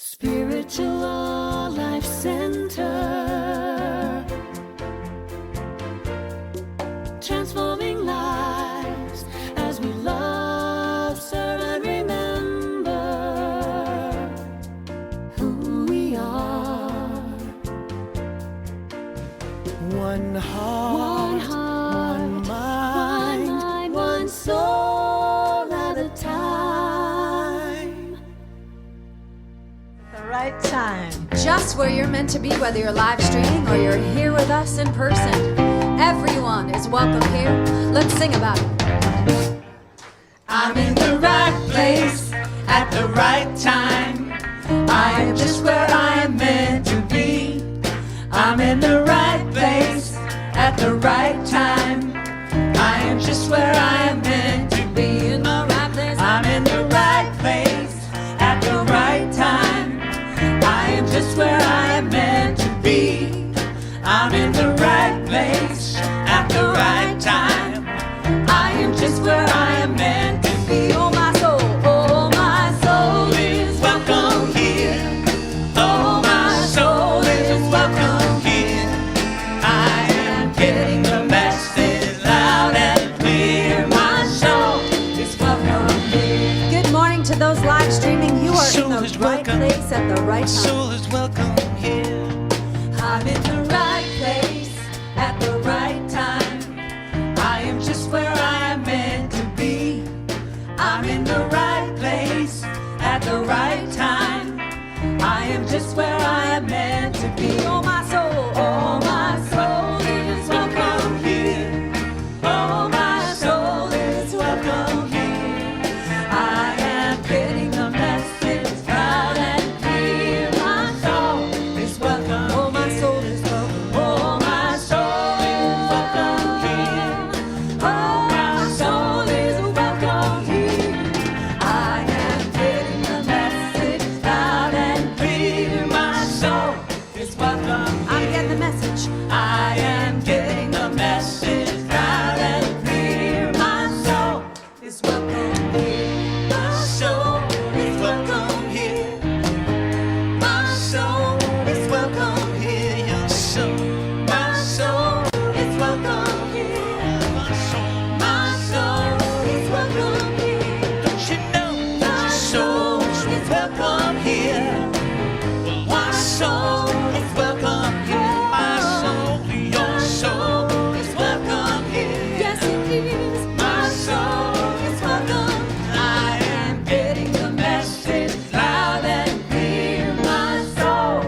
Spiritual Life Center, transforming lives as we love, serve, and remember who we are. One heart, one mind, one soul at a time. The right time. Just where you're meant to be, whether you're live streaming or you're here with us in person. Everyone is welcome here. Let's sing about it. I'm in the right place at the right time. I am just where I am meant to be. I'm in the right place at the right time. I am just where I am meant to be. In the right place. I'm in the right place at the right time. I am just where I am meant to be. I'm in the right place at the right time. I am just where I am meant to be. Oh my soul is welcome here. Oh my soul is welcome here. I am getting the message loud and clear. My soul is welcome here. Good morning to those live streaming. You are Soul in is the right welcome. place at the right time. Soul is welcome here. I'm in the right place at the right time. I am just where I am meant to be. I'm in the right place at the right time. I am just where I am meant to be. Oh my soul is welcome here. Oh my soul is welcome here. I am getting the message loud and clear. My soul is welcome. Oh my soul is welcome. Oh my soul is welcome here. Oh my soul is welcome here. I am getting the message loud and clear. My soul is welcome. I'm getting the message. I am getting the message loud and clear. My soul is welcome here. My soul is welcome here. My soul is welcome here. Your soul. My soul is welcome here. My soul is welcome here. Don't you know that your soul is welcome here? My soul is welcome here. My soul, your soul is welcome here. Yes, it is. My soul is welcome. I am getting the message loud and clear. My soul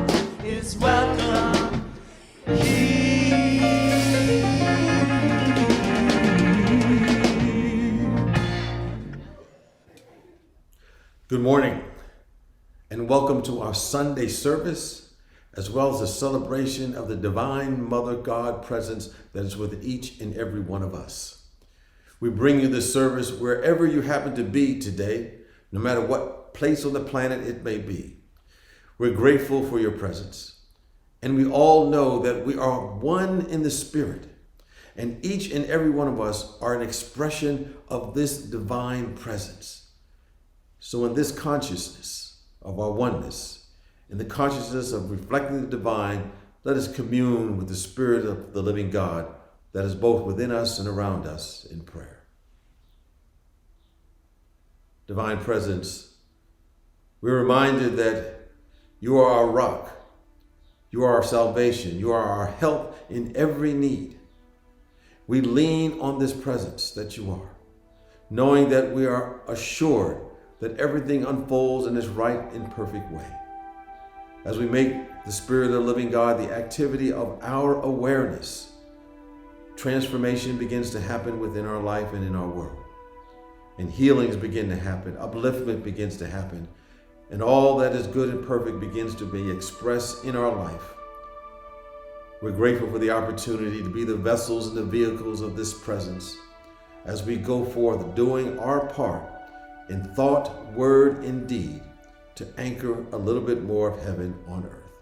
is welcome here. Good morning, and welcome to our Sunday service, as well as a celebration of the Divine Mother God presence that is with each and every one of us. We bring you this service wherever you happen to be today, no matter what place on the planet it may be. We're grateful for your presence, and we all know that we are one in the Spirit, and each and every one of us are an expression of this divine presence. So in this consciousness of our oneness, in the consciousness of reflecting the divine, let us commune with the Spirit of the living God that is both within us and around us in prayer. Divine Presence, we're reminded that you are our rock, you are our salvation, you are our help in every need. We lean on this presence that you are, knowing that we are assured that everything unfolds in its right and perfect way. As we make the Spirit of the living God the activity of our awareness, transformation begins to happen within our life and in our world. And healings begin to happen, upliftment begins to happen, and all that is good and perfect begins to be expressed in our life. We're grateful for the opportunity to be the vessels and the vehicles of this presence as we go forth doing our part in thought, word, and deed to anchor a little bit more of heaven on earth.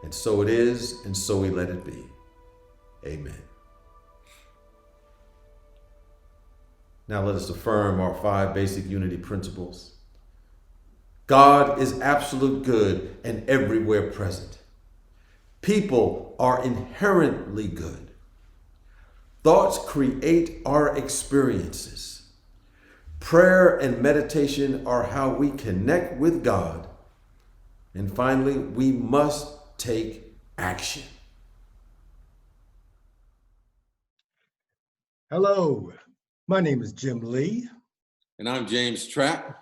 And so it is, and so we let it be. Amen. Now let us affirm our 5 basic unity principles. God is absolute good and everywhere present. People are inherently good. Thoughts create our experiences. Prayer and meditation are how we connect with God. And finally, we must take action. Hello, my name is Jim Lee, And I'm James Trapp.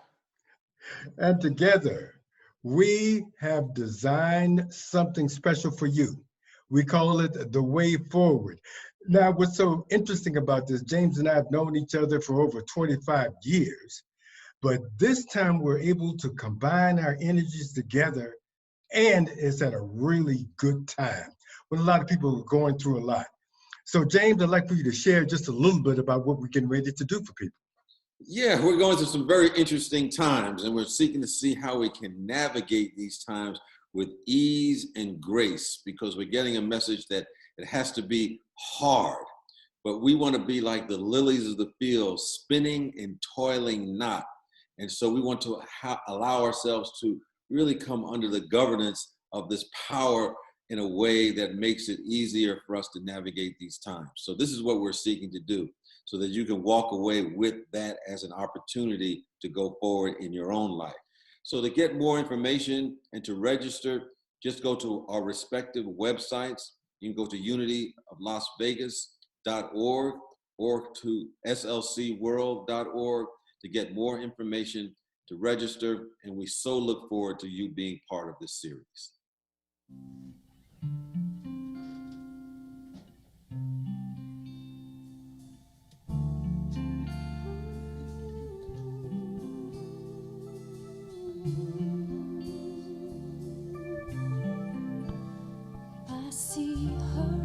and together we have designed something special for you. We call it The Way Forward. Now, what's so interesting about this, James and I have known each other for over 25 years, but this time we're able to combine our energies together, and it's at a really good time when a lot of people are going through a lot. So, James, I'd like for you to share just a little bit about what we're getting ready to do for people. Yeah, we're going through some very interesting times, and we're seeking to see how we can navigate these times with ease and grace, because we're getting a message that it has to be hard. But we want to be like the lilies of the field, spinning and toiling not. And so we want to allow ourselves to really come under the governance of this power in a way that makes it easier for us to navigate these times. So this is what we're seeking to do, so that you can walk away with that as an opportunity to go forward in your own life. So to get more information and to register, just go to our respective websites. You can go to unityoflasvegas.org or to slcworld.org to get more information, to register, and we so look forward to you being part of this series. I see her,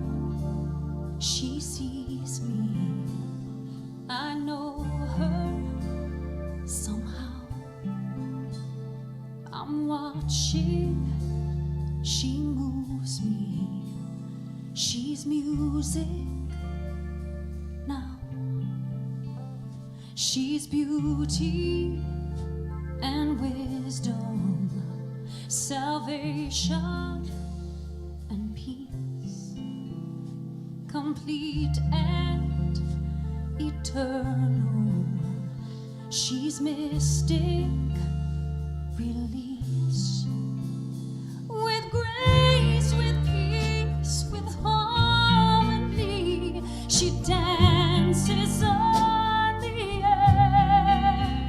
she sees me. I know her somehow. I'm watching, she moves me. She's music now. She's beauty and wisdom, salvation and peace, complete and eternal. She's mystic release, with grace, with peace, with harmony. She dances on the air.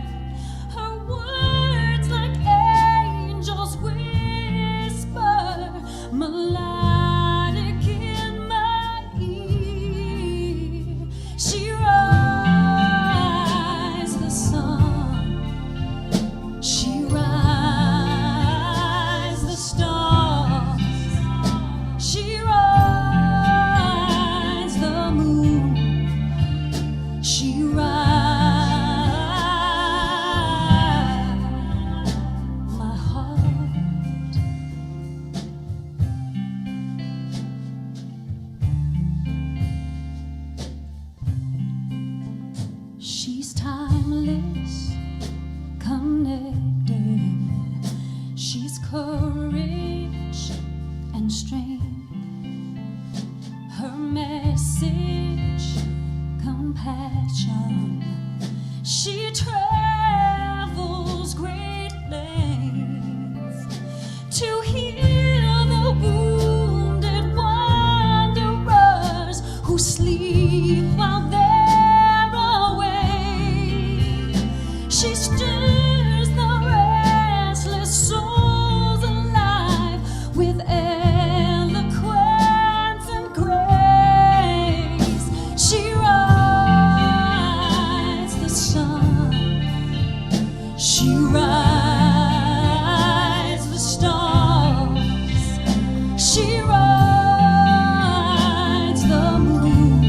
Her words like angels whisper, melodic in my ear. She rises the sun, she rises the stars, she rises the moon, she rises my heart. She's timeless, connecting. She's courage and strength. Her message, compassion. She travels great lengths to heal the wounded wanderers who sleep while they're away. She stirs the restless souls alive with eloquence and grace. She rides the sun, she rides the stars, she rides the moon,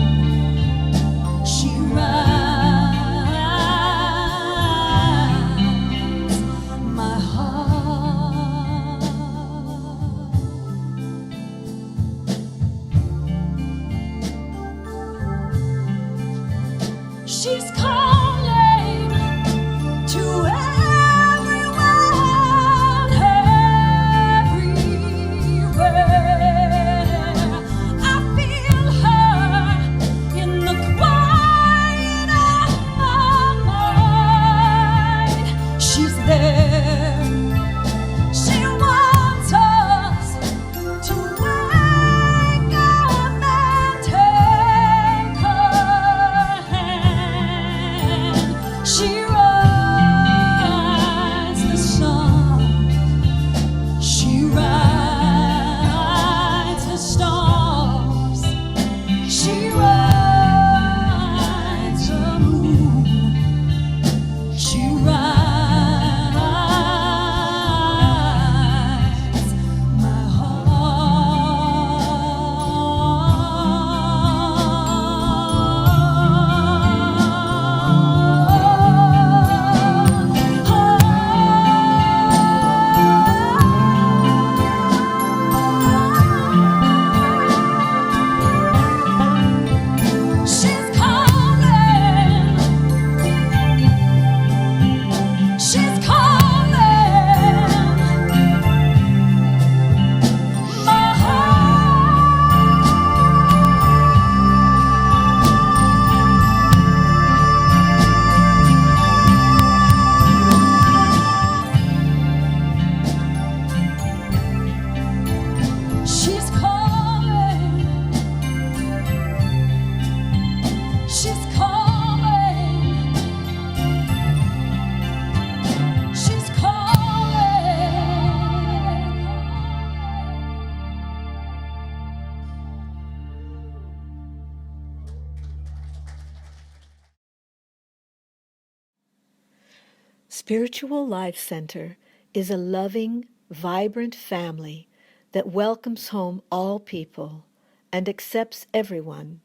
Spiritual Life Center is a loving, vibrant family that welcomes home all people and accepts everyone,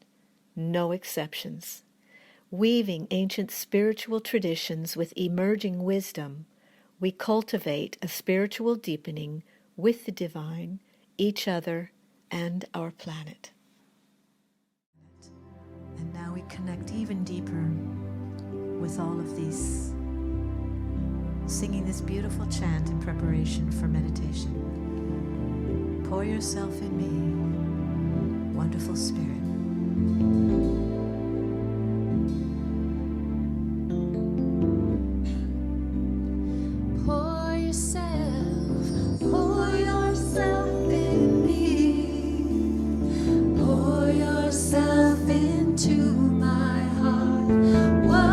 no exceptions. Weaving ancient spiritual traditions with emerging wisdom, we cultivate a spiritual deepening with the divine, each other, and our planet. And now we connect even deeper with all of these, singing this beautiful chant in preparation for meditation. Pour yourself in me, wonderful spirit. Pour yourself in me. Pour yourself into my heart. Whoa,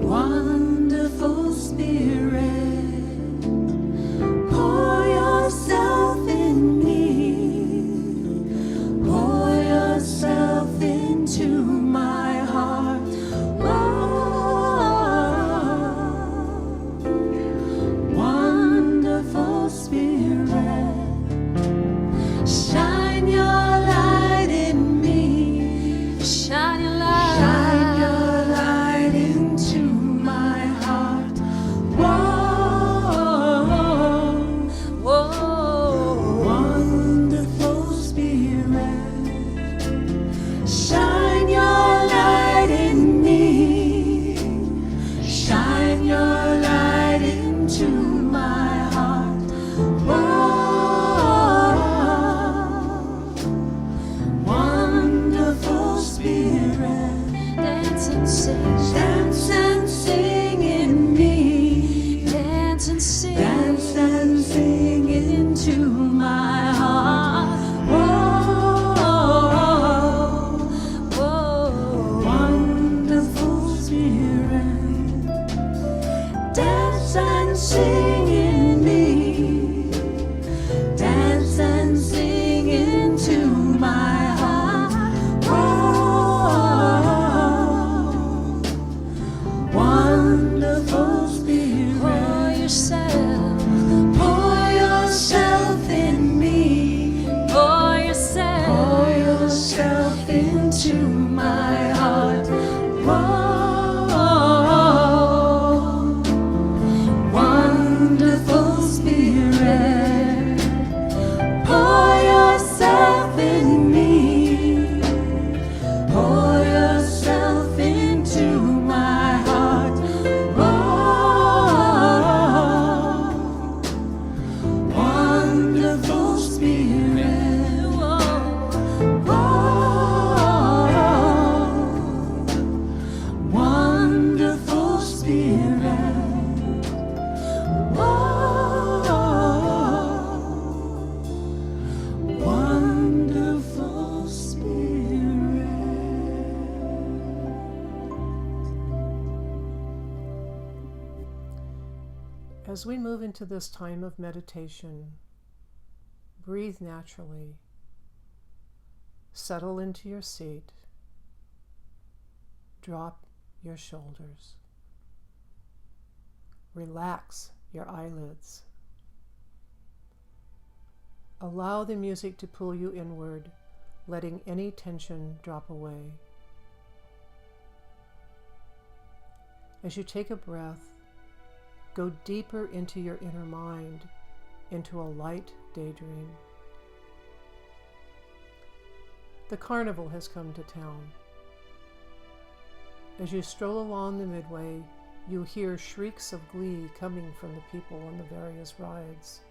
wonderful spirit. Pour yourself in me. Pour yourself into my heart. Wonderful spirit, shine your light in me. Shine your light into my heart. Whoa, whoa, wonderful spirit, shine your light in me. Shine your light into my heart. Whoa, wonderful spirit, dance and sing in me. Dance and sing into my heart. Whoa, whoa, wonderful spirit, dance and sing in me. Dance and sing into my heart. Whoa, wonderful spirit, pour yourself in me. Pour yourself into my heart. Whoa, wonderful spirit, pour yourself in me. Pour yourself into my heart. Whoa, wonderful spirit. Whoa, wonderful spirit. Wonderful spirit. As we move into this time of meditation, breathe naturally. Settle into your seat. Drop your shoulders. Relax your eyelids. Allow the music to pull you inward, letting any tension drop away. As you take a breath, go deeper into your inner mind, into a light daydream. The carnival has come to town. As you stroll along the midway, you hear shrieks of glee coming from the people on the various rides.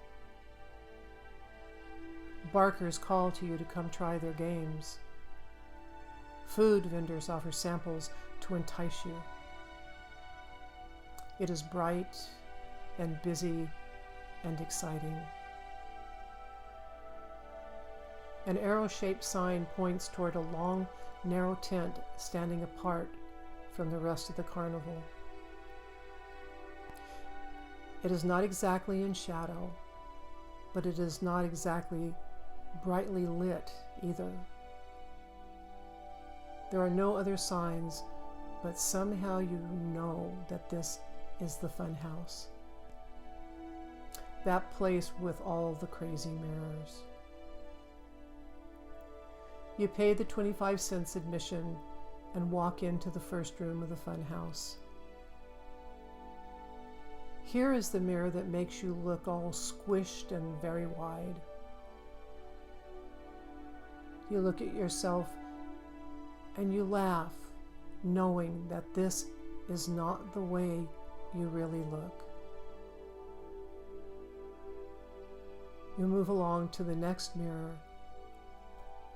Barkers call to you to come try their games. Food vendors offer samples to entice you. It is bright and busy and exciting. An arrow-shaped sign points toward a long, narrow tent standing apart from the rest of the carnival. It is not exactly in shadow, but it is not exactly brightly lit either. There are no other signs but somehow you know that this is the fun house. That place with all the crazy mirrors. You pay the 25 cents admission and walk into the first room of the fun house. Here is the mirror that makes you look all squished and very wide. You look at yourself and you laugh, knowing that this is not the way you really look. You move along to the next mirror.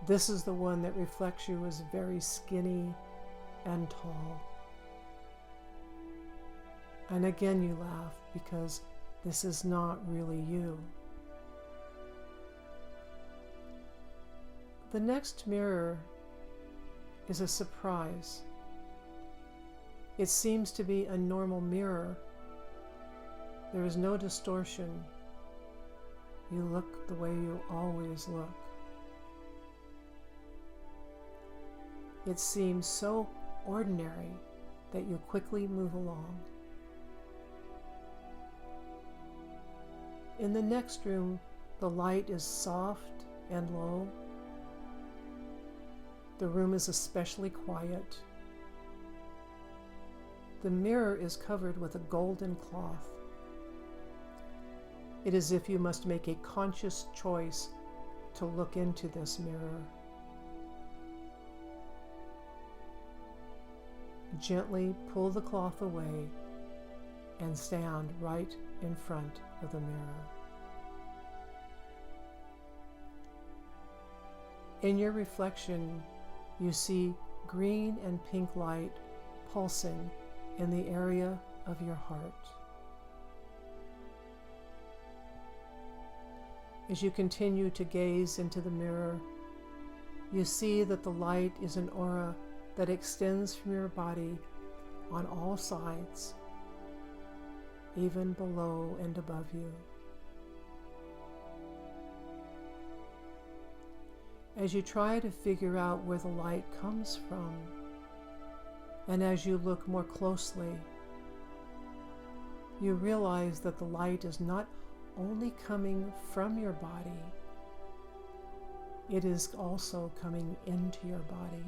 This is the one that reflects you as very skinny and tall. And again you laugh because this is not really you. The next mirror is a surprise. It seems to be a normal mirror. There is no distortion. You look the way you always look. It seems so ordinary that you quickly move along. In the next room, the light is soft and low. The room is especially quiet. The mirror is covered with a golden cloth. It is as if you must make a conscious choice to look into this mirror. Gently pull the cloth away and stand right in front of the mirror. In your reflection, you see green and pink light pulsing in the area of your heart. As you continue to gaze into the mirror, you see that the light is an aura that extends from your body on all sides, even below and above you. As you try to figure out where the light comes from, and as you look more closely, you realize that the light is not only coming from your body, it is also coming into your body.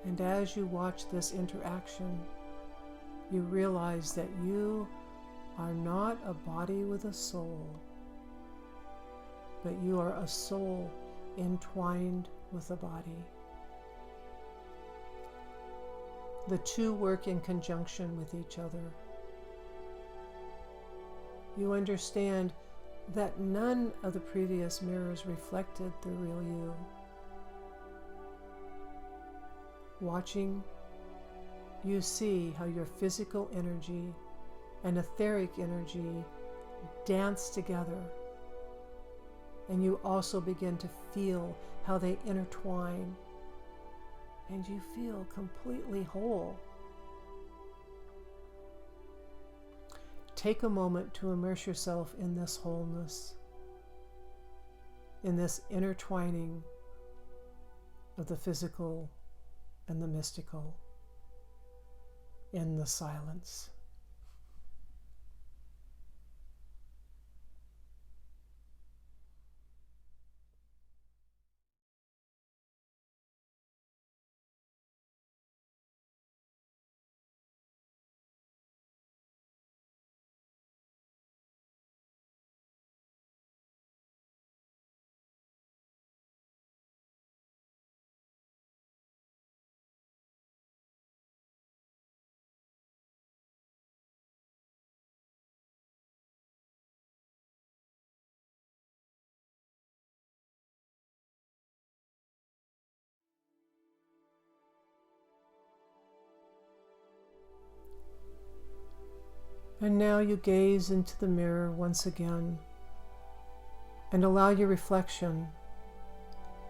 And as you watch this interaction, you realize that you are not a body with a soul, but you are a soul entwined with a body. The two work in conjunction with each other. You understand that none of the previous mirrors reflected the real you. Watching, you see how your physical energy and etheric energy dance together, and you also begin to feel how they intertwine, and you feel completely whole. Take a moment to immerse yourself in this wholeness, in this intertwining of the physical and the mystical, in the silence. And now you gaze into the mirror once again and allow your reflection,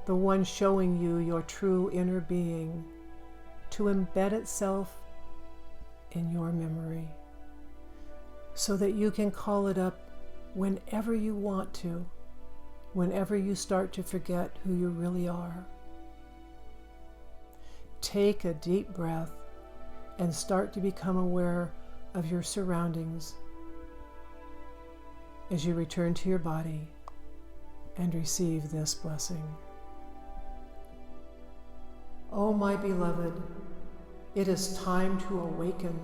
the one showing you your true inner being, to embed itself in your memory so that you can call it up whenever you want to whenever you start to forget who you really are. Take a deep breath and start to become aware of your surroundings as you return to your body and receive this blessing. Oh, my beloved, it is time to awaken,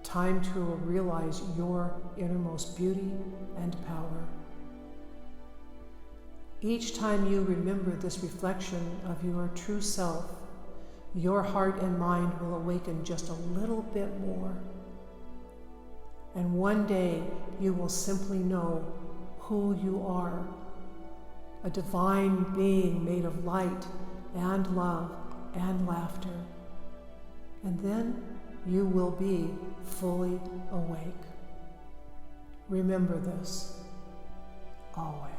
time to realize your innermost beauty and power. Each time you remember this reflection of your true self, your heart and mind will awaken just a little bit more. And one day you will simply know who you are, a divine being made of light and love and laughter. And then you will be fully awake. Remember this always.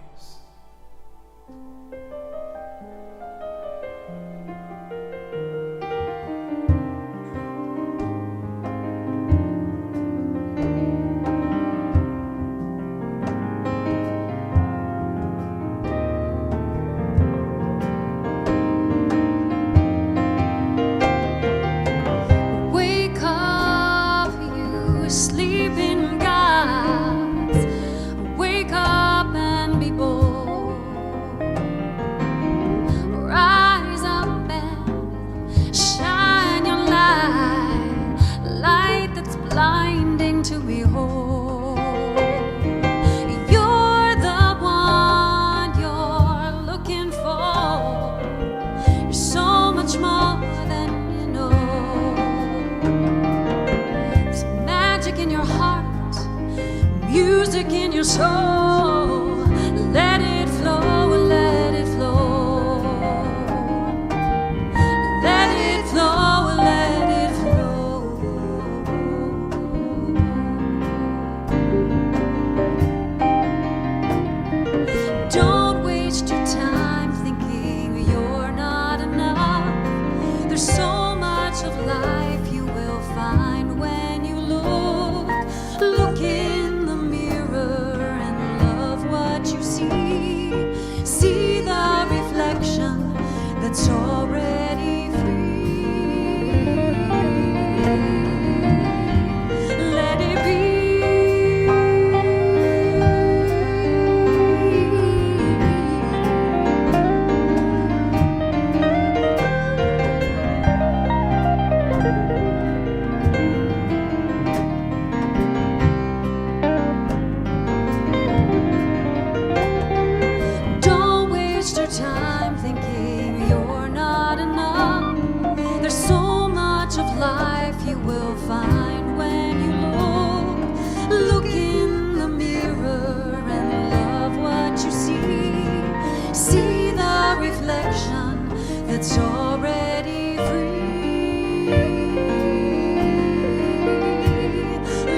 Wake up, you sleeping gods. Wake up and be bold. Rise up and shine your light, light that's blinding to behold. You're the one you're looking for. You're so much more than you know. There's magic in your heart, music in your soul. Let it flow, let it flow. Let it flow, let it flow. Don't waste your time thinking you're not enough. There's so much of life you will find when you look. Look in the mirror and love what you see. See the reflection that's already free. Let it be. Don't waste your time thinking you're not enough. There's so much of life you will find when you look. Look in the mirror and love what you see. See the reflection that's already free.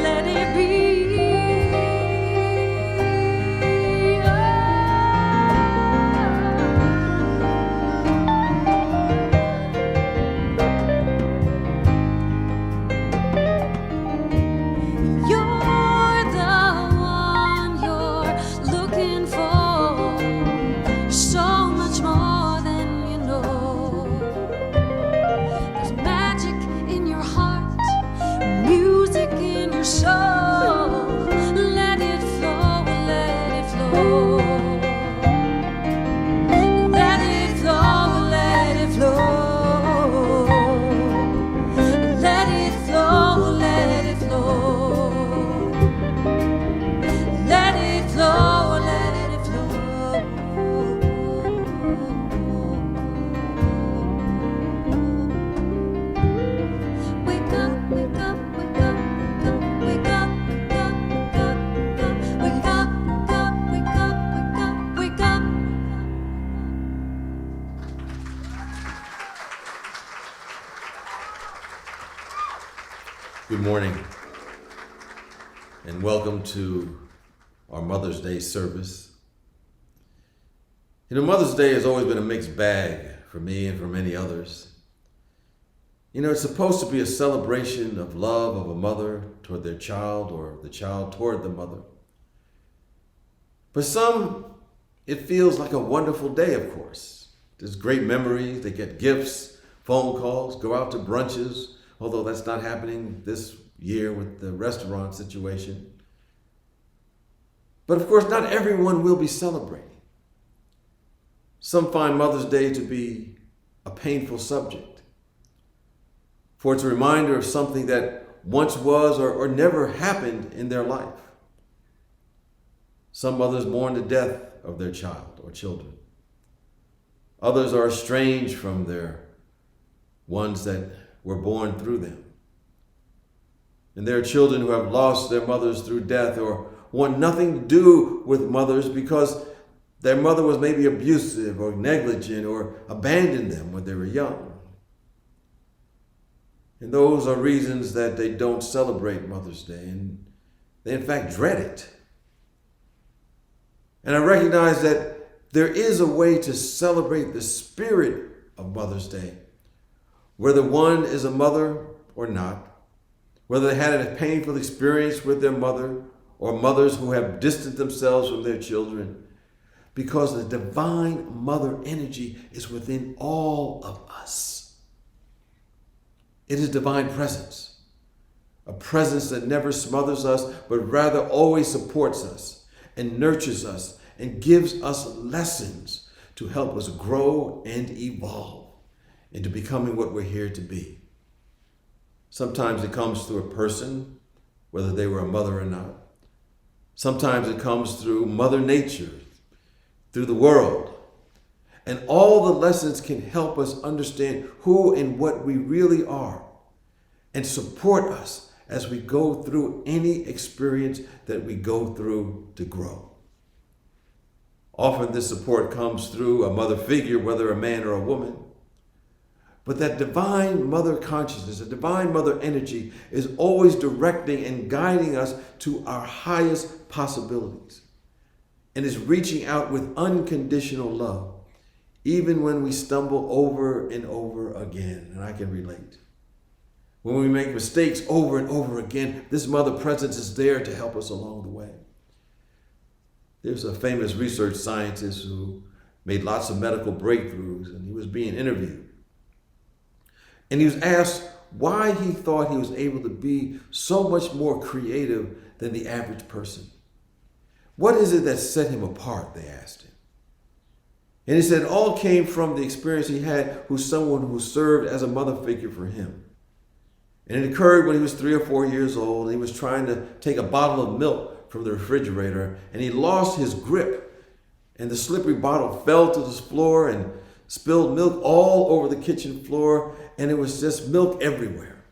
Let it be. You're the one you're looking for. You're so much more than you know. There's magic in your heart, music in your soul. Let it flow, let it flow. Let it flow, let it flow. Let it flow, let it flow. Let it flow, let it flow. Wake up, wake up, wake up, wake up, wake up, wake up, wake up, wake up, wake up, wake up, wake up. Good morning, and welcome to our Mother's Day service. You know, Mother's Day has always been a mixed bag for me and for many others. You know, it's supposed to be a celebration of love of a mother toward their child or the child toward the mother. But some it feels like a wonderful day, of course. There's great memories, they get gifts, phone calls, go out to brunches, although that's not happening this year with the restaurant situation. But of course, not everyone will be celebrating. Some find Mother's Day to be a painful subject, for it's a reminder of something that once was or never happened in their life. Some mothers mourn the death of their child or children. Others are estranged from their ones that were born through them. And there are children who have lost their mothers through death or want nothing to do with mothers because their mother was maybe abusive or negligent or abandoned them when they were young. And those are reasons that they don't celebrate Mother's Day, and they in fact dread it. And I recognize that there is a way to celebrate the spirit of Mother's Day, whether one is a mother or not, whether they had a painful experience with their mother or mothers who have distanced themselves from their children, because the divine mother energy is within all of us. It is divine presence, a presence that never smothers us, but rather always supports us and nurtures us and gives us lessons to help us grow and evolve into becoming what we're here to be. Sometimes it comes through a person, whether they were a mother or not. Sometimes it comes through Mother Nature, through the world. And all the lessons can help us understand who and what we really are and support us as we go through any experience that we go through to grow. Often this support comes through a mother figure, whether a man or a woman. But that divine mother consciousness, a divine mother energy is always directing and guiding us to our highest possibilities and is reaching out with unconditional love, even when we stumble over and over again. And I can relate. When we make mistakes over and over again, this mother presence is there to help us along the way. There's a famous research scientist who made lots of medical breakthroughs, and he was being interviewed. And he was asked why he thought he was able to be so much more creative than the average person. What is it that set him apart, they asked him. And he said it all came from the experience he had with someone who served as a mother figure for him. And it occurred when he was 3 or 4 years old, and he was trying to take a bottle of milk from the refrigerator, and he lost his grip, and the slippery bottle fell to the floor and spilled milk all over the kitchen floor, and it was just milk everywhere.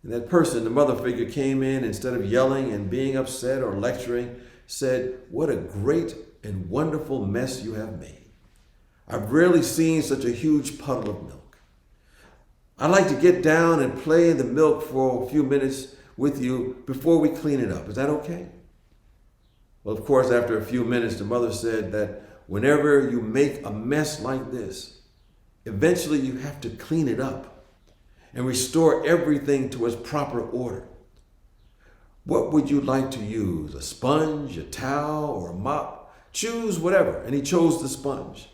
And that person, the mother figure, came in, instead of yelling and being upset or lecturing, said, "What a great and wonderful mess you have made. I've rarely seen such a huge puddle of milk. I'd like to get down and play in the milk for a few minutes with you before we clean it up. Is that okay?" Well, of course, after a few minutes, the mother said that whenever you make a mess like this, eventually you have to clean it up and restore everything to its proper order. What would you like to use? A sponge, a towel, or a mop? Choose whatever. And he chose the sponge.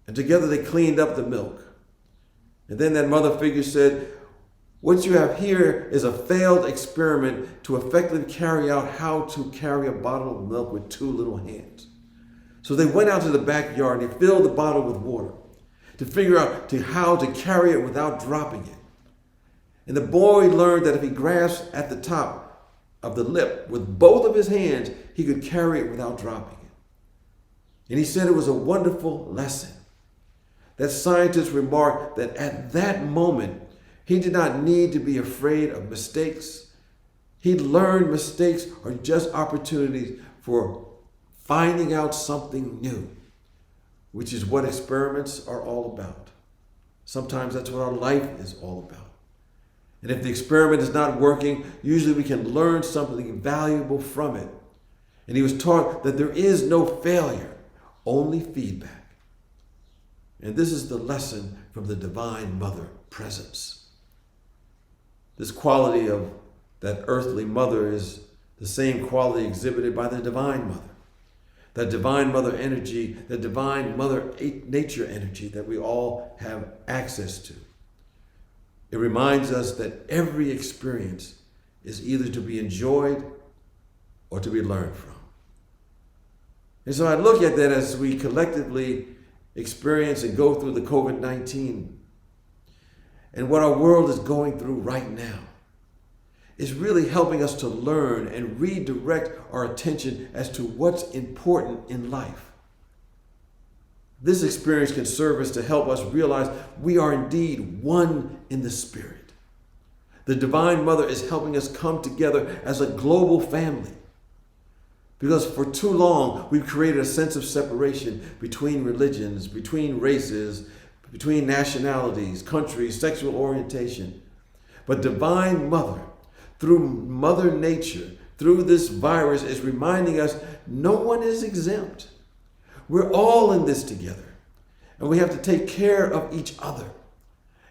And together they cleaned up the milk. And then that mother figure said, "What you have here is a failed experiment to effectively carry out how to carry a bottle of milk with 2 little hands." So they went out to the backyard and they filled the bottle with water to figure out how to carry it without dropping it. And the boy learned that if he grasped at the top of the lip with both of his hands, he could carry it without dropping it. And he said it was a wonderful lesson. That scientist remarked that at that moment, he did not need to be afraid of mistakes. He learned mistakes are just opportunities for finding out something new, which is what experiments are all about. Sometimes that's what our life is all about. And if the experiment is not working, usually we can learn something valuable from it. And he was taught that there is no failure, only feedback. And this is the lesson from the Divine Mother presence. This quality of that earthly mother is the same quality exhibited by the Divine Mother. that divine mother energy, that divine mother nature energy that we all have access to. It reminds us that every experience is either to be enjoyed or to be learned from. And so I look at that as we collectively experience and go through the COVID-19 and what our world is going through right now is really helping us to learn and redirect our attention as to what's important in life. This experience can serve us to help us realize we are indeed one in the Spirit. The Divine Mother is helping us come together as a global family. Because for too long, we've created a sense of separation between religions, between races, between nationalities, countries, sexual orientation. But Divine Mother, through Mother Nature, through this virus, is reminding us no one is exempt. We're all in this together, and we have to take care of each other.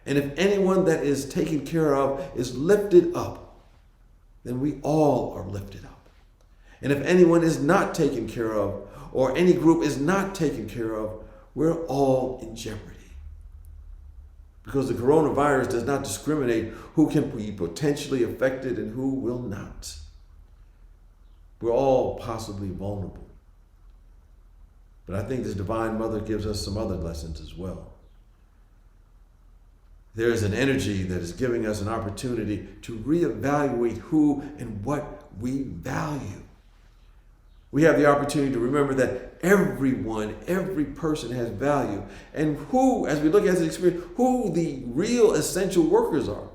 And if anyone that is taken care of is lifted up, then we all are lifted up. And if anyone is not taken care of, or any group is not taken care of, we're all in jeopardy. Because the coronavirus does not discriminate who can be potentially affected and who will not. We're all possibly vulnerable. But I think this Divine Mother gives us some other lessons as well. There is an energy that is giving us an opportunity to reevaluate who and what we value. We have the opportunity to remember that everyone, every person has value. And who, as we look at this experience, who the real essential workers are.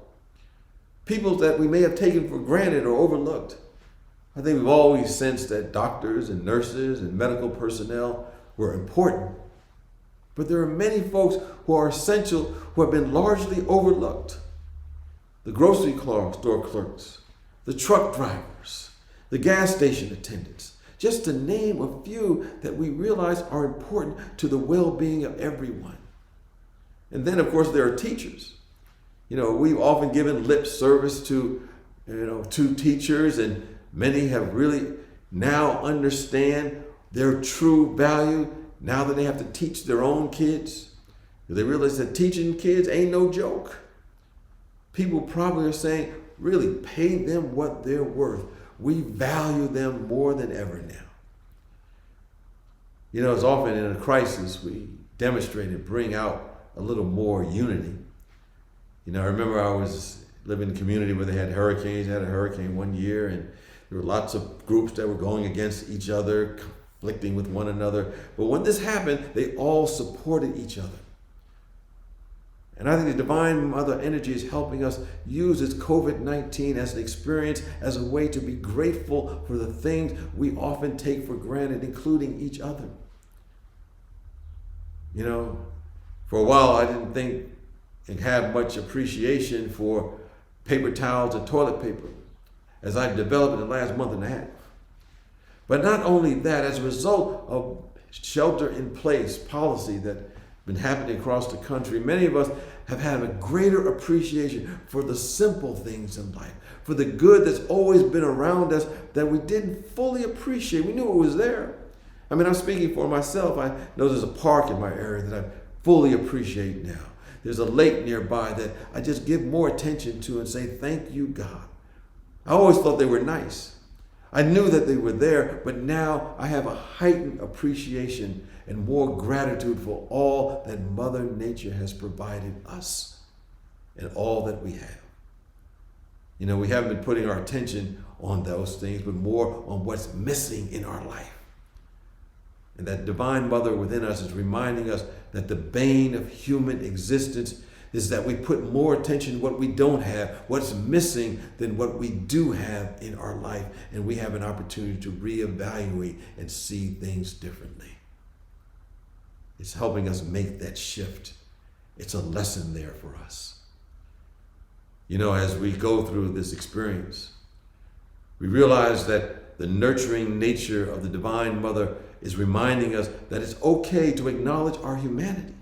People that we may have taken for granted or overlooked. I think we've always sensed that doctors and nurses and medical personnel were important. But there are many folks who are essential who have been largely overlooked. The grocery store clerks, the truck drivers, the gas station attendants, just to name a few that we realize are important to the well-being of everyone. And then, of course, there are teachers. We've often given lip service to teachers, and many have really now understand their true value now that they have to teach their own kids. They realize that teaching kids ain't no joke. People probably are saying, really pay them what they're worth. We value them more than ever now. It's often in a crisis we demonstrate and bring out a little more unity. I remember I was living in a community where they had hurricanes. They had a hurricane one year, and there were lots of groups that were going against each other, conflicting with one another. But when this happened, they all supported each other. And I think the Divine Mother energy is helping us use this COVID-19 as an experience, as a way to be grateful for the things we often take for granted, including each other. For a while I didn't think and have much appreciation for paper towels and toilet paper, as I've developed in the last month and a half. But not only that, as a result of shelter-in-place policy that's been happening across the country, many of us have had a greater appreciation for the simple things in life, for the good that's always been around us that we didn't fully appreciate. We knew it was there. I'm speaking for myself. I know there's a park in my area that I fully appreciate now. There's a lake nearby that I just give more attention to and say, thank you, God. I always thought they were nice. I knew that they were there, but now I have a heightened appreciation and more gratitude for all that Mother Nature has provided us and all that we have. We haven't been putting our attention on those things, but more on what's missing in our life. And that Divine Mother within us is reminding us that the bane of human existence is that we put more attention to what we don't have, what's missing, than what we do have in our life. And we have an opportunity to reevaluate and see things differently. It's helping us make that shift. It's a lesson there for us. As we go through this experience, we realize that the nurturing nature of the Divine Mother is reminding us that it's okay to acknowledge our humanity,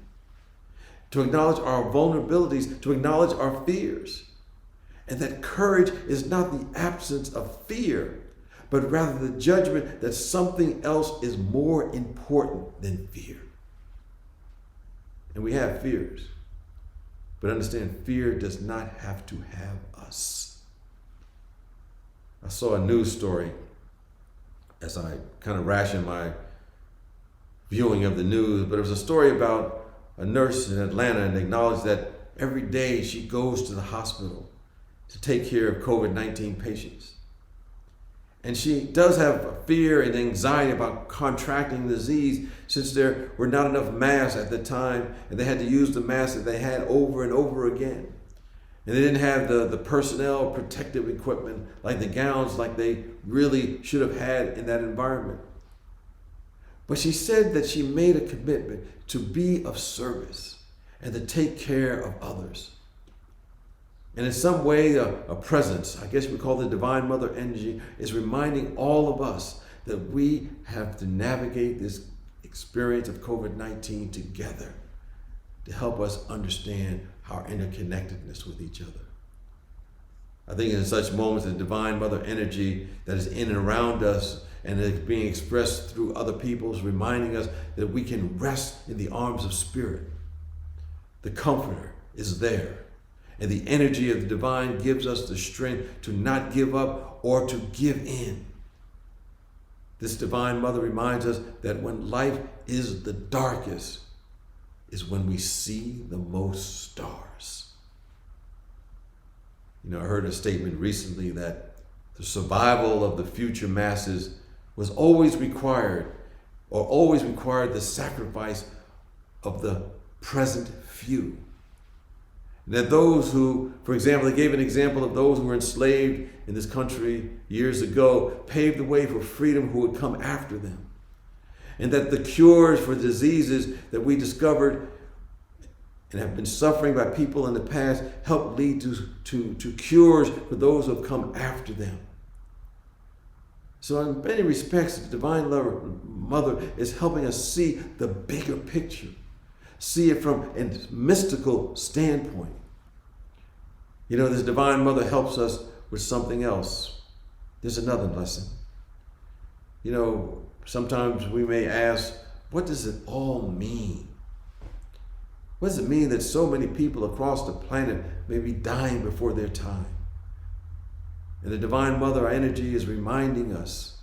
to acknowledge our vulnerabilities, to acknowledge our fears, and that courage is not the absence of fear, but rather the judgment that something else is more important than fear. And we have fears, but understand, fear does not have to have us. I saw a news story as I kind of rationed my viewing of the news, but it was a story about a nurse in Atlanta, and acknowledged that every day she goes to the hospital to take care of COVID-19 patients. And she does have fear and anxiety about contracting the disease, since there were not enough masks at the time, and they had to use the masks that they had over and over again. And they didn't have the personnel protective equipment, like the gowns, like they really should have had in that environment. But she said that she made a commitment to be of service and to take care of others. And in some way, a presence, I guess we call the Divine Mother energy, is reminding all of us that we have to navigate this experience of COVID-19 together to help us understand our interconnectedness with each other. I think in such moments, the Divine Mother energy that is in and around us and is being expressed through other people is reminding us that we can rest in the arms of Spirit. The Comforter is there. And the energy of the divine gives us the strength to not give up or to give in. This Divine Mother reminds us that when life is the darkest is when we see the most stars. You know, I heard a statement recently that the survival of the future masses was always required the sacrifice of the present few. That those who, for example, they gave an example of those who were enslaved in this country years ago, paved the way for freedom who would come after them. And that the cures for diseases that we discovered and have been suffering by people in the past helped lead to cures for those who have come after them. So in many respects, the Divine Mother is helping us see the bigger picture. See it from a mystical standpoint. You know, this Divine Mother helps us with something else. There's another lesson. You know, sometimes we may ask, what does it all mean? What does it mean that so many people across the planet may be dying before their time? And the Divine Mother, our energy, is reminding us,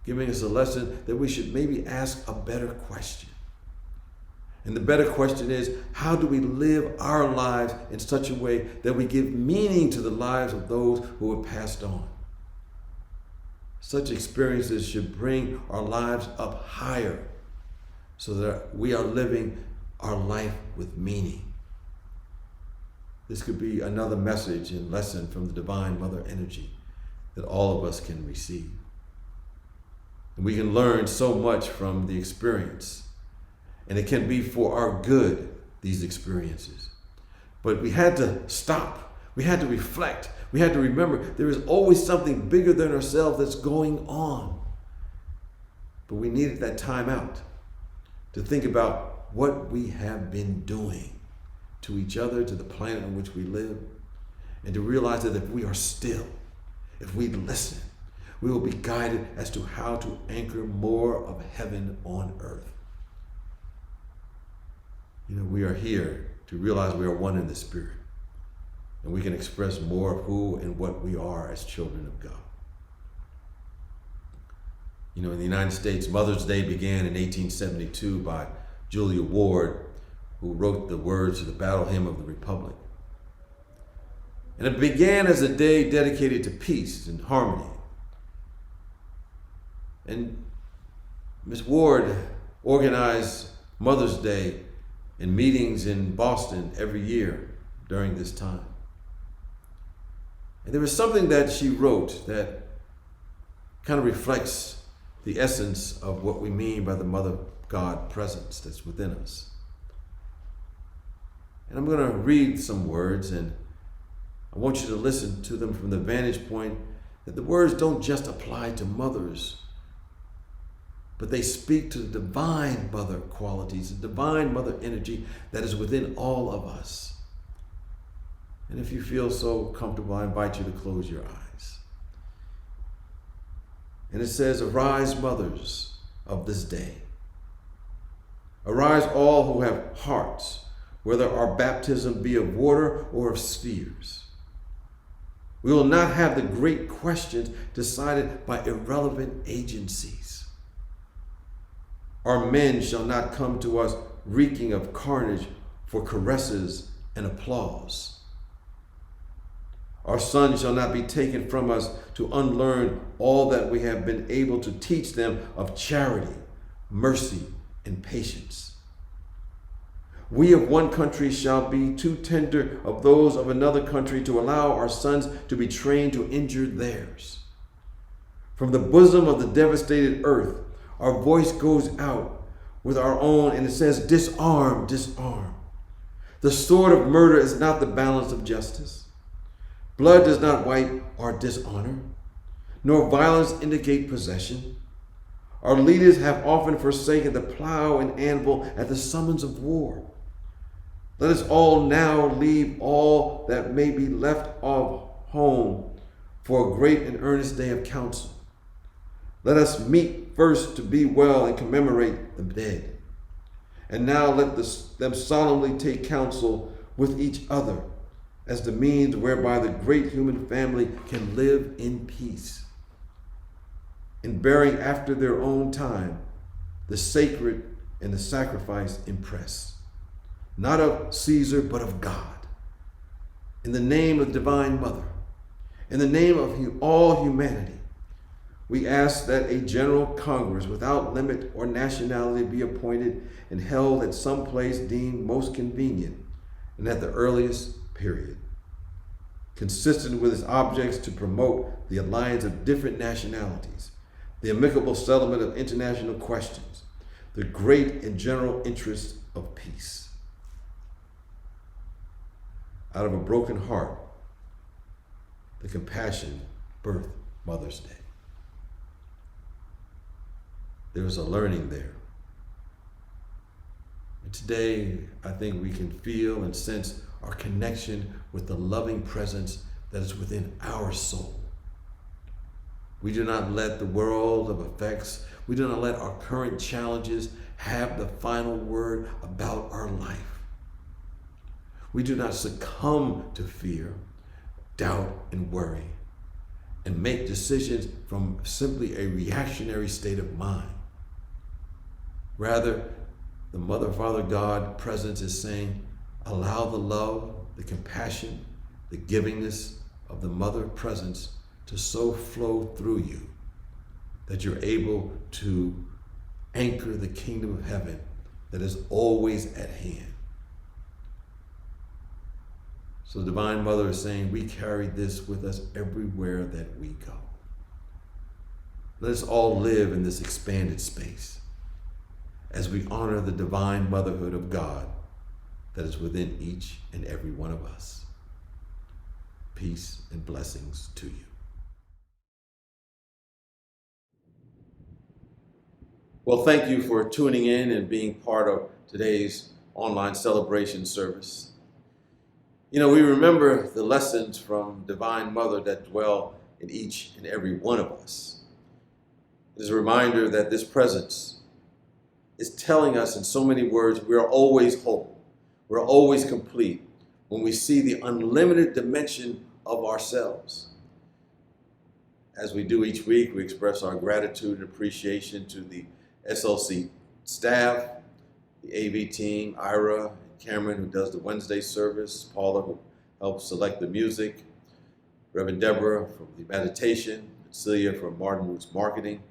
giving us a lesson that we should maybe ask a better question. And the better question is, how do we live our lives in such a way that we give meaning to the lives of those who have passed on? Such experiences should bring our lives up higher so that we are living our life with meaning. This could be another message and lesson from the Divine Mother energy that all of us can receive. And we can learn so much from the experience. And it can be for our good, these experiences. But we had to stop. We had to reflect. We had to remember there is always something bigger than ourselves that's going on. But we needed that time out to think about what we have been doing to each other, to the planet on which we live, and to realize that if we are still, if we listen, we will be guided as to how to anchor more of heaven on earth. You know, we are here to realize we are one in the Spirit, and we can express more of who and what we are as children of God. You know, in the United States, Mother's Day began in 1872 by Julia Ward, who wrote the words to the Battle Hymn of the Republic. And it began as a day dedicated to peace and harmony. And Ms. Ward organized Mother's Day in meetings in Boston every year during this time. And there was something that she wrote that kind of reflects the essence of what we mean by the Mother God presence that's within us. And I'm going to read some words, and I want you to listen to them from the vantage point that the words don't just apply to mothers, but they speak to the Divine Mother qualities, the Divine Mother energy that is within all of us. And if you feel so comfortable, I invite you to close your eyes. And it says, arise, mothers of this day. Arise, all who have hearts, whether our baptism be of water or of spheres. We will not have the great questions decided by irrelevant agencies. Our men shall not come to us reeking of carnage for caresses and applause. Our sons shall not be taken from us to unlearn all that we have been able to teach them of charity, mercy, and patience. We of one country shall be too tender of those of another country to allow our sons to be trained to injure theirs. From the bosom of the devastated earth, our voice goes out with our own, and it says, disarm, disarm. The sword of murder is not the balance of justice. Blood does not wipe our dishonor, nor violence indicate possession. Our leaders have often forsaken the plow and anvil at the summons of war. Let us all now leave all that may be left of home for a great and earnest day of council. Let us meet first to be well and commemorate the dead. And now let them solemnly take counsel with each other as the means whereby the great human family can live in peace, in bearing after their own time the sacred and the sacrifice impress, not of Caesar, but of God. In the name of Divine Mother, in the name of all humanity, we ask that a general Congress without limit or nationality be appointed and held at some place deemed most convenient and at the earliest period, consistent with its objects to promote the alliance of different nationalities, the amicable settlement of international questions, the great and general interest of peace. Out of a broken heart, the compassion birthed Mother's Day. There was a learning there. And today, I think we can feel and sense our connection with the loving presence that is within our soul. We do not let the world of effects, we do not let our current challenges have the final word about our life. We do not succumb to fear, doubt, and worry, and make decisions from simply a reactionary state of mind. Rather, the Mother, Father, God presence is saying, allow the love, the compassion, the givingness of the Mother presence to so flow through you that you're able to anchor the kingdom of heaven that is always at hand. So the Divine Mother is saying, we carry this with us everywhere that we go. Let us all live in this expanded space as we honor the divine motherhood of God that is within each and every one of us. Peace and blessings to you. Well, thank you for tuning in and being part of today's online celebration service. You know, we remember the lessons from Divine Mother that dwell in each and every one of us. It is a reminder that this presence is telling us in so many words, we are always whole. We're always complete when we see the unlimited dimension of ourselves. As we do each week, we express our gratitude and appreciation to the SLC staff, the AV team, Ira, Cameron, who does the Wednesday service, Paula, who helps select the music, Reverend Deborah from the meditation, Celia from Martin Roots Marketing,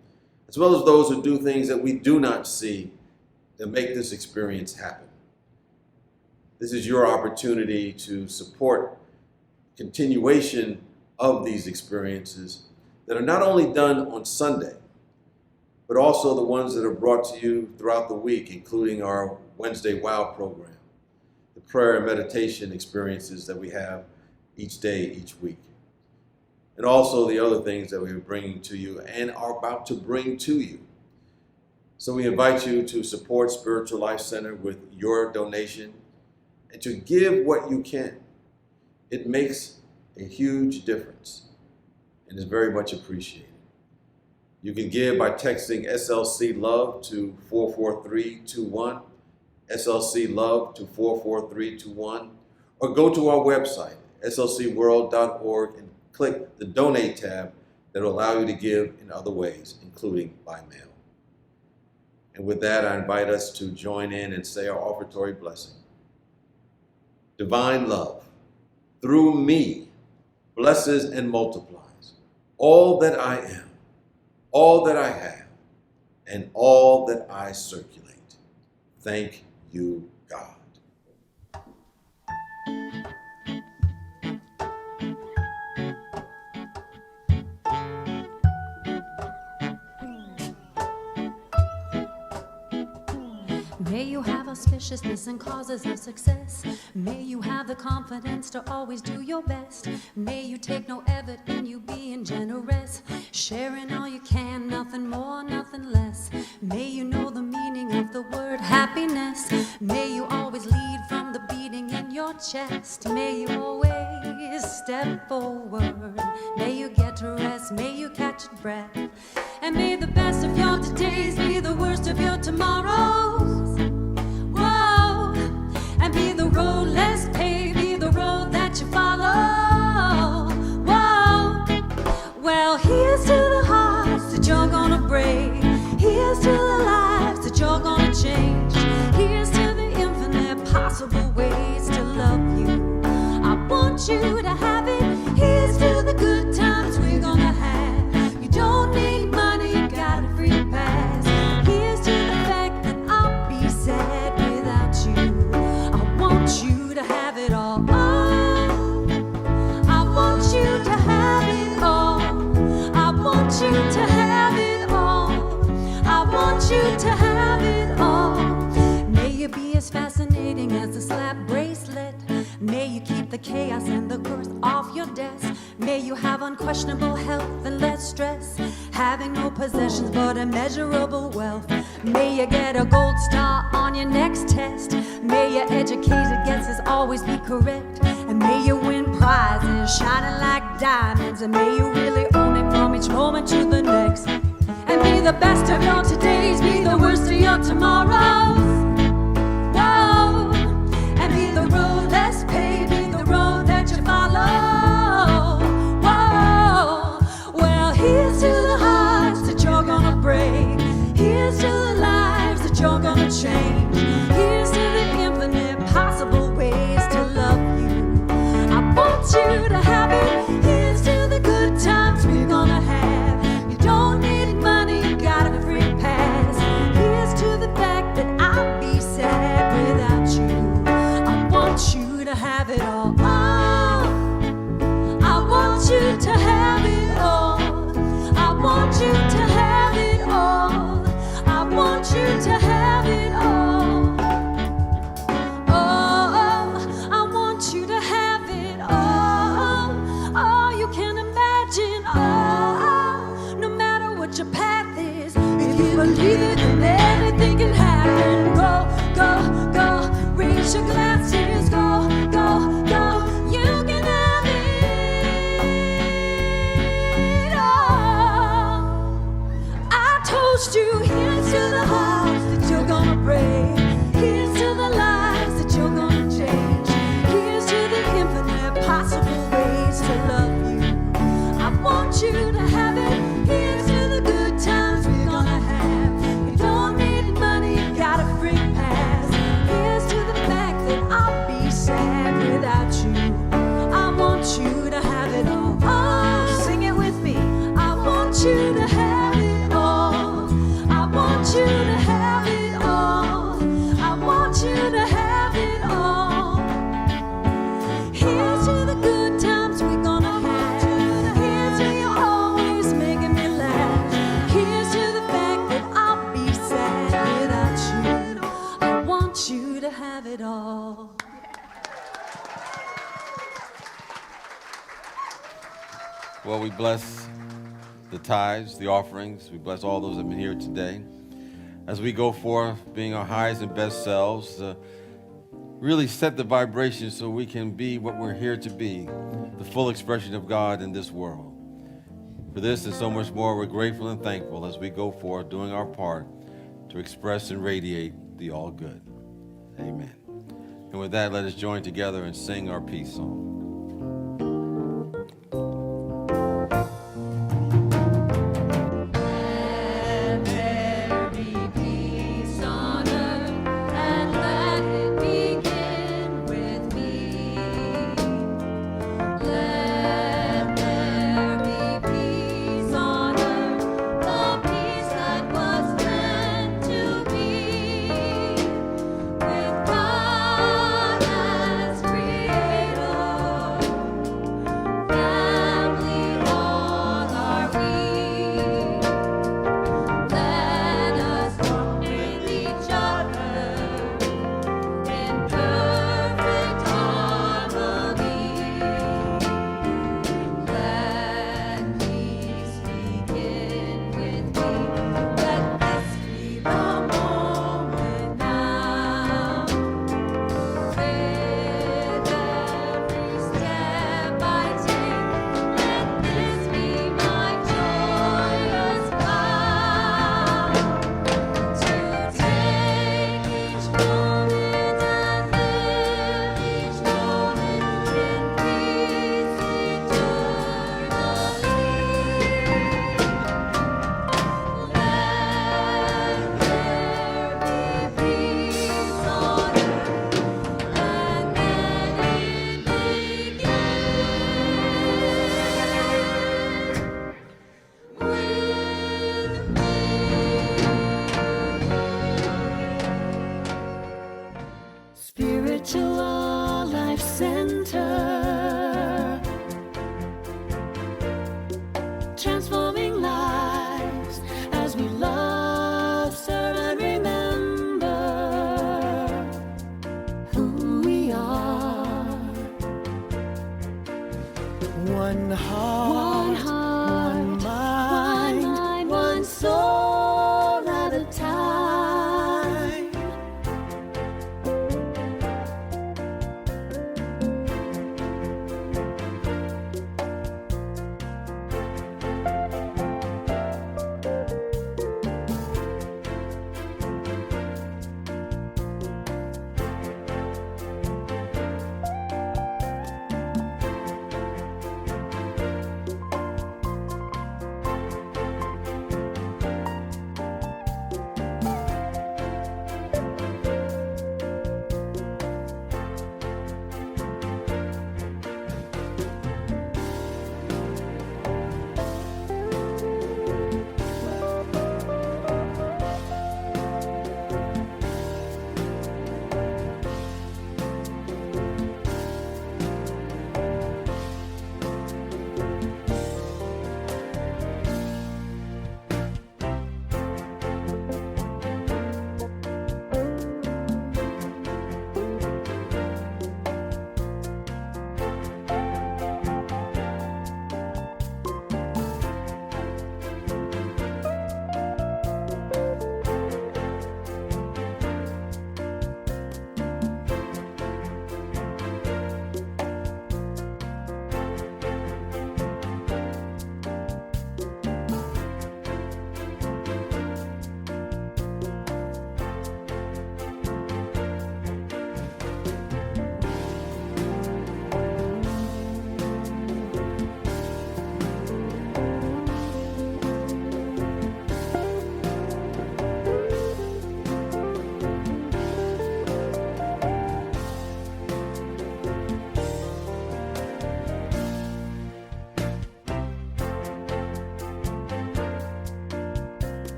as well as those who do things that we do not see that make this experience happen. This is your opportunity to support continuation of these experiences that are not only done on Sunday, but also the ones that are brought to you throughout the week, including our Wednesday WOW program, the prayer and meditation experiences that we have each day, each week, and also the other things that we're bringing to you and are about to bring to you. So we invite you to support Spiritual Life Center with your donation and to give what you can. It makes a huge difference and is very much appreciated. You can give by texting SLC Love to 44321, SLC Love to 44321, or go to our website, slcworld.org, and click the Donate tab that will allow you to give in other ways, including by mail. And with that, I invite us to join in and say our offertory blessing. Divine love, through me, blesses and multiplies all that I am, all that I have, and all that I circulate. Thank you, God. May you have auspiciousness and causes of success. May you have the confidence to always do your best. May you take no effort in you being generous, sharing all you can, nothing more, nothing less. May you know the meaning of the word happiness. May you always lead from the beating in your chest. May you always step forward. May you get to rest. May you catch your breath. And may the best of your todays be the worst of your tomorrows. Whoa, and be the road less paved, be the road that you follow. Whoa, well, here's to the hearts that you're gonna break. Here's to the lives that you're gonna change. Here's to the infinite possible ways to love you. I want you to have it. Here's to the good times we're gonna have. You don't need money, you got a free pass. Here's to the fact that I'll be sad without you. I want you to have it all. Oh, I want you to have it all. I want you to have it all. I want you to have it all. May you be as fascinating as a slap bracelet. May you keep the chaos and the curse off your desk. May you have unquestionable health and less stress, having no possessions but immeasurable wealth. May you get a gold star on your next test. May your educated guesses always be correct. And may you win prizes shining like diamonds. And may you really own it from each moment to the next. And may the best of your todays be the worst of your tomorrows. Whoa, and be the road less paved, be the road that you follow. Whoa, well, here's to the hearts that you're gonna break. Here's to the lives that you're gonna change. Here's to the infinite possible ways to love you. I want you to have it. Here's to the good times we're gonna have. You don't need money, you got a free pass. Here's to the fact that I'll be sad without you. I want you to have it all. Oh, I want you to have it all. I want you to have it all. I want you to have it all. Oh, I want you to have it all. All you can imagine. Oh, no matter what your path is, if you believe it, then anything can happen. Go, go, go. Raise your glasses. Go, go, go. You can have it all. I told you, here's to the hearts that you're gonna break. Here's to the lives that you're gonna change. Here's to the infinite possible ways to love you. I want you to have it. Here's to the good times we're gonna have. You don't need money, you got a free pass. Here's to the fact that I'll be sad without you. I want you to have it all. Oh, sing it with me. I want you to have it all. I want you to have it all. I want you to have it all. Here's to the good times we're gonna have. Here's to you always making me laugh. Here's to the fact that I'll be sad without you. I want you to have it all. Well, we bless the tithes, the offerings. We bless all those that have been here today. As we go forth, being our highest and best selves, really set the vibration so we can be what we're here to be, the full expression of God in this world. For this and so much more, we're grateful and thankful as we go forth doing our part to express and radiate the all good. Amen. And with that, let us join together and sing our peace song. Spiritual Life Center, transforming lives as we love, serve, and remember who we are. One heart.